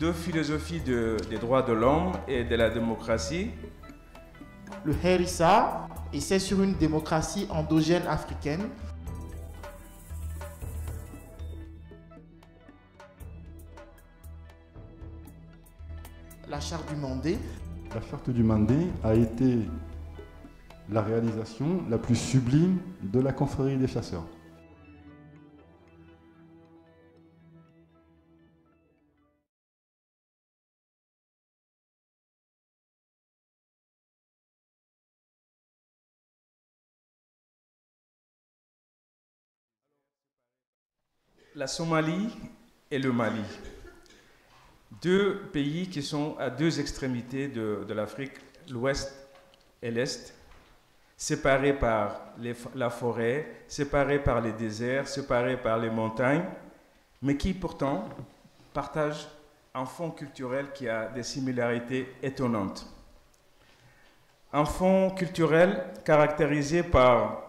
deux philosophies des droits de l'homme et de la démocratie. Le Hérissa essaie sur une démocratie endogène africaine. La charte du Mandé. La charte du Mandé a été la réalisation la plus sublime de la confrérie des chasseurs. La Somalie et le Mali, deux pays qui sont à deux extrémités de l'Afrique, l'ouest et l'est, séparés par la forêt, séparés par les déserts, séparés par les montagnes, mais qui pourtant partagent un fond culturel qui a des similarités étonnantes. Un fond culturel caractérisé par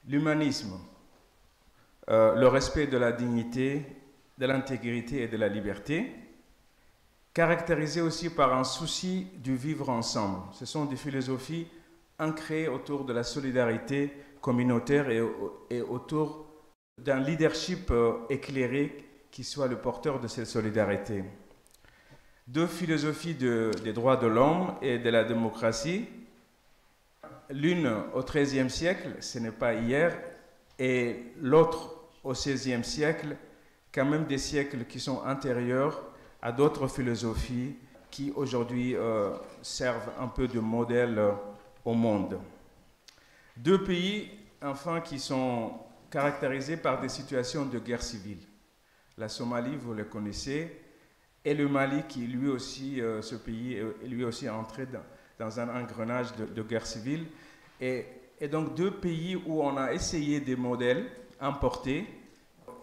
l'humanisme, le respect de la dignité, de l'intégrité et de la liberté, caractérisé aussi par un souci du vivre ensemble. Ce sont des philosophies ancrées autour de la solidarité communautaire et autour d'un leadership éclairé qui soit le porteur de cette solidarité. Deux philosophies des droits de l'homme et de la démocratie, l'une au XIIIe siècle, ce n'est pas hier, et l'autre au XVIe siècle, quand même des siècles qui sont antérieurs à d'autres philosophies qui aujourd'hui servent un peu de modèle au monde. Deux pays, enfin, qui sont caractérisés par des situations de guerre civile. La Somalie, vous le connaissez, et le Mali, qui lui aussi, ce pays est lui aussi entré dans un engrenage de guerre civile. Et donc deux pays où on a essayé des modèles importés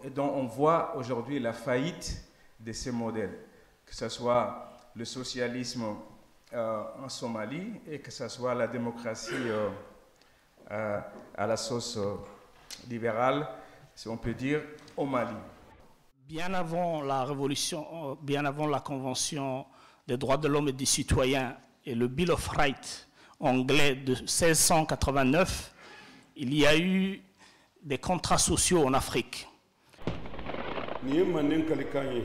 et dont on voit aujourd'hui la faillite de ces modèles, que ce soit le socialisme en Somalie et que ce soit la démocratie à la sauce libérale, si on peut dire, au Mali. Bien avant la révolution, bien avant la Convention des droits de l'homme et des citoyens et le Bill of Rights anglais de 1689, il y a eu des contrats sociaux en Afrique. Ni manen kalikanye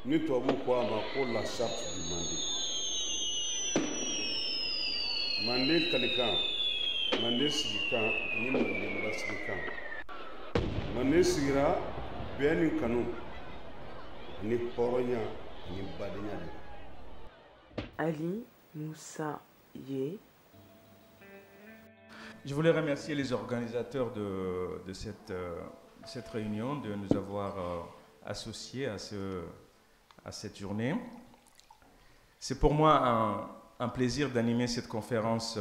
ni tobu kwa ma ko la charte du Mandé. Manen kalikan manen sigikan ni manen rasikan. Manen sigira bien kanu ni poronya ni badenya. Ali Moussa Yé. Je voulais remercier les organisateurs de cette réunion, de nous avoir associés à cette journée. C'est pour moi un plaisir d'animer cette conférence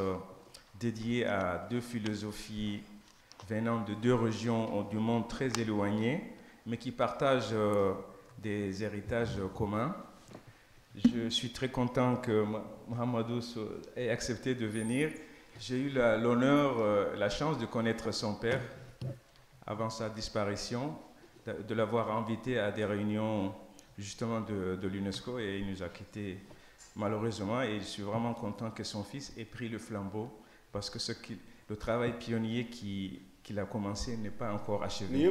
dédiée à deux philosophies venant de deux régions du monde très éloignées, mais qui partagent des héritages communs. Je suis très content que Mohamedou ait accepté de venir. J'ai eu l'honneur, la chance de connaître son père avant sa disparition, de l'avoir invité à des réunions justement de l'UNESCO, et il nous a quittés malheureusement, et je suis vraiment content que son fils ait pris le flambeau, parce que le travail pionnier qu'il a commencé n'est pas encore achevé.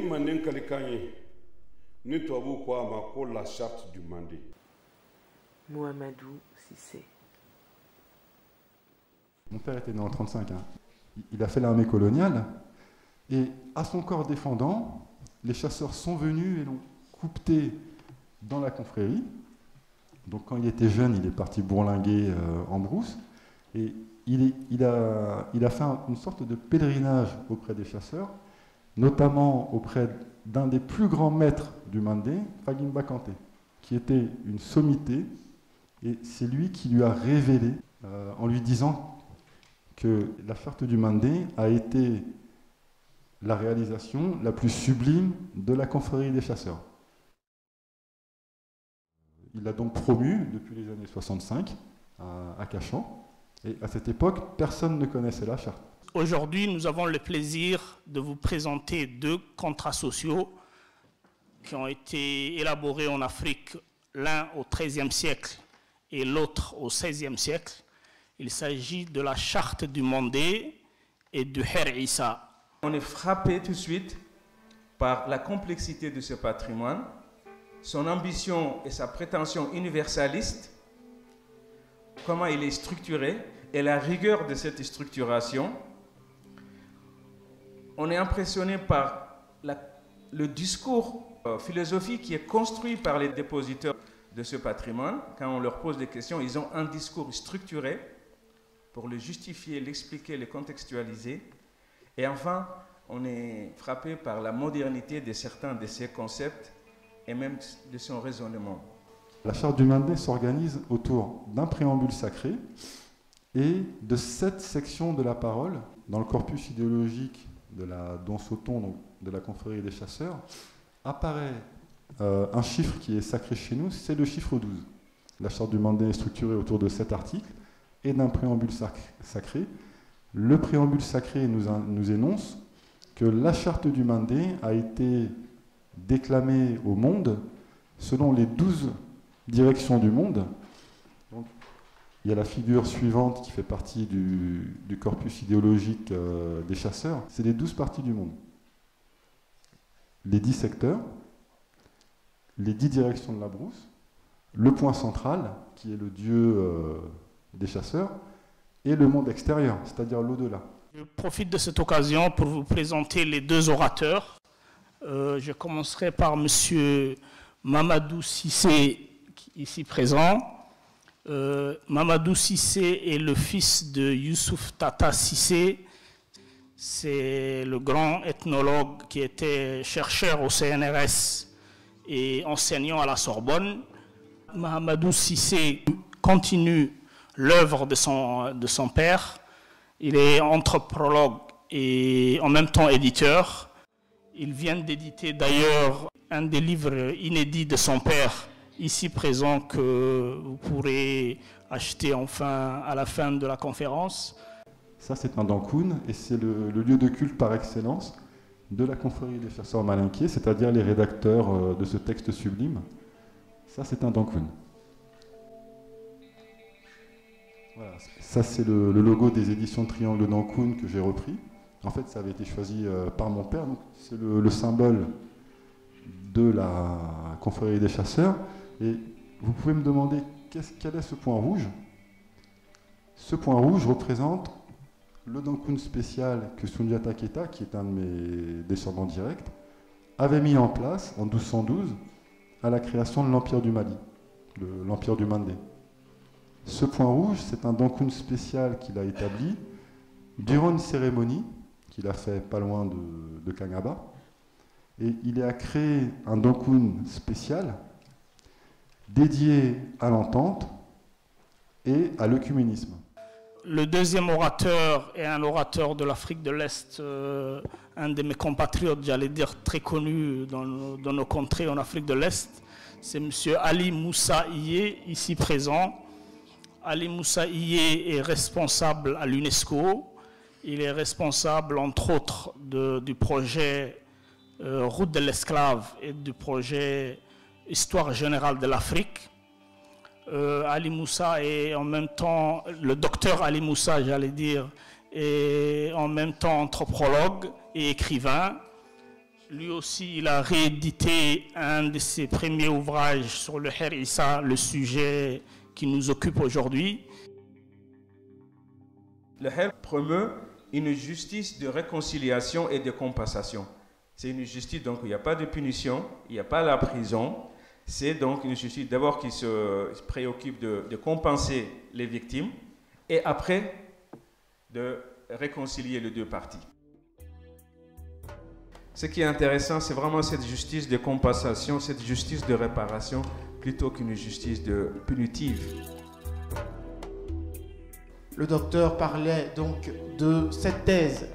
La charte du Mandé. Mohamedou Cissé. Mon père était né en 1935. Il a fait l'armée coloniale. Et à son corps défendant, les chasseurs sont venus et l'ont coupé dans la confrérie. Donc quand il était jeune, il est parti bourlinguer en brousse. Et il a fait une sorte de pèlerinage auprès des chasseurs, notamment auprès d'un des plus grands maîtres du Mandé, Fagimba Kanté, qui était une sommité. Et c'est lui qui lui a révélé, en lui disant que la charte du Mandé a été la réalisation la plus sublime de la confrérie des chasseurs. Il l'a donc promu depuis les années 65 à Cachan. Et à cette époque, personne ne connaissait la charte. Aujourd'hui, nous avons le plaisir de vous présenter deux contrats sociaux qui ont été élaborés en Afrique l'un au XIIIe siècle et l'autre au XVIe siècle. Il s'agit de la charte du Mandé et du Her Issa. On est frappé tout de suite par la complexité de ce patrimoine, son ambition et sa prétention universaliste, comment il est structuré et la rigueur de cette structuration. On est impressionné par le discours philosophique qui est construit par les dépositaires de ce patrimoine. Quand on leur pose des questions, ils ont un discours structuré pour le justifier, l'expliquer, le contextualiser. Et enfin, on est frappé par la modernité de certains de ces concepts et même de son raisonnement. La charte du Mandé s'organise autour d'un préambule sacré et de 7 sections de la parole. Dans le corpus idéologique de la Don Soton, donc de la confrérie des chasseurs, apparaît un chiffre qui est sacré chez nous, c'est le chiffre 12. La charte du Mandé est structurée autour de 7 articles et d'un préambule sacré. Le préambule sacré nous énonce que la charte du Mandé a été déclamée au monde selon les 12 directions du monde. Donc, il y a la figure suivante qui fait partie du corpus idéologique des chasseurs. C'est les 12 parties du monde. Les 10 secteurs, les 10 directions de la brousse, le point central, qui est le dieu des chasseurs, et le monde extérieur, c'est-à-dire l'au-delà. Je profite de cette occasion pour vous présenter les 2 orateurs. Je commencerai par M. Mamadou Cissé, ici présent. Mamadou Cissé est le fils de Youssouf Tata Cissé. C'est le grand ethnologue qui était chercheur au CNRS et enseignant à la Sorbonne. Mamadou Cissé continue l'œuvre de son père. Il est anthropologue et en même temps éditeur. Il vient d'éditer d'ailleurs un des livres inédits de son père, ici présent, que vous pourrez acheter enfin à la fin de la conférence. Ça, c'est un dankoun et c'est le lieu de culte par excellence de la confrérie des chasseurs malinquiers, c'est-à-dire les rédacteurs de ce texte sublime. Ça, c'est un dankoun. Voilà. Ça, c'est le logo des éditions Triangle d'Ankoun que j'ai repris. En fait, ça avait été choisi par mon père. C'est le symbole de la confrérie des chasseurs. Et vous pouvez me demander quel est ce point rouge. Ce point rouge représente le dankoun spécial que Soundiata Keita, qui est un de mes descendants directs, avait mis en place en 1212 à la création de l'Empire du Mali, l'Empire du Mandé. Ce point rouge, c'est un dankoun spécial qu'il a établi durant une cérémonie qu'il a fait pas loin de Kangaba. Et il a créé un dankoun spécial dédié à l'entente et à l'œcuménisme. Le deuxième orateur est un orateur de l'Afrique de l'Est, un de mes compatriotes, j'allais dire très connu dans nos contrées en Afrique de l'Est. C'est M. Ali Moussa Iye, ici présent. Ali Moussa Iye est responsable à l'UNESCO. Il est responsable, entre autres, du projet Route de l'esclave et du projet Histoire générale de l'Afrique. Ali Moussa est en même temps, le docteur Ali Moussa, j'allais dire, est en même temps anthropologue et écrivain. Lui aussi, il a réédité un de ses premiers ouvrages sur le Her Issa, le sujet qui nous occupe aujourd'hui. Le Her promeut une justice de réconciliation et de compensation. C'est une justice, donc il n'y a pas de punition, il n'y a pas la prison. C'est donc une justice d'abord qui se préoccupe de compenser les victimes et après de réconcilier les deux parties. Ce qui est intéressant, c'est vraiment cette justice de compensation, cette justice de réparation, plutôt qu'une justice punitive. Le docteur parlait donc de cette thèse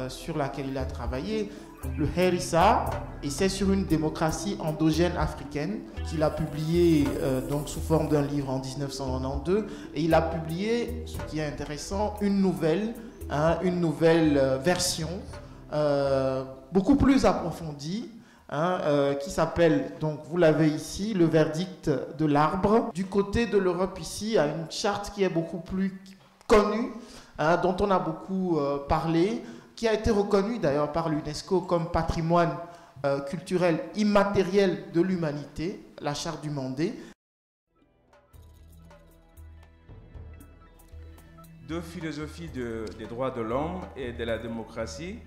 sur laquelle il a travaillé, le Her Issa, et c'est sur une démocratie endogène africaine qu'il a publié donc sous forme d'un livre en 1992, et il a publié, ce qui est intéressant, une nouvelle version beaucoup plus approfondie qui s'appelle, donc vous l'avez ici, le verdict de l'arbre. Du côté de l'Europe ici, il y a une charte qui est beaucoup plus connue, dont on a beaucoup parlé, qui a été reconnue d'ailleurs par l'UNESCO comme patrimoine culturel immatériel de l'humanité, la charte du Mandé. Deux philosophies des droits de l'homme et de la démocratie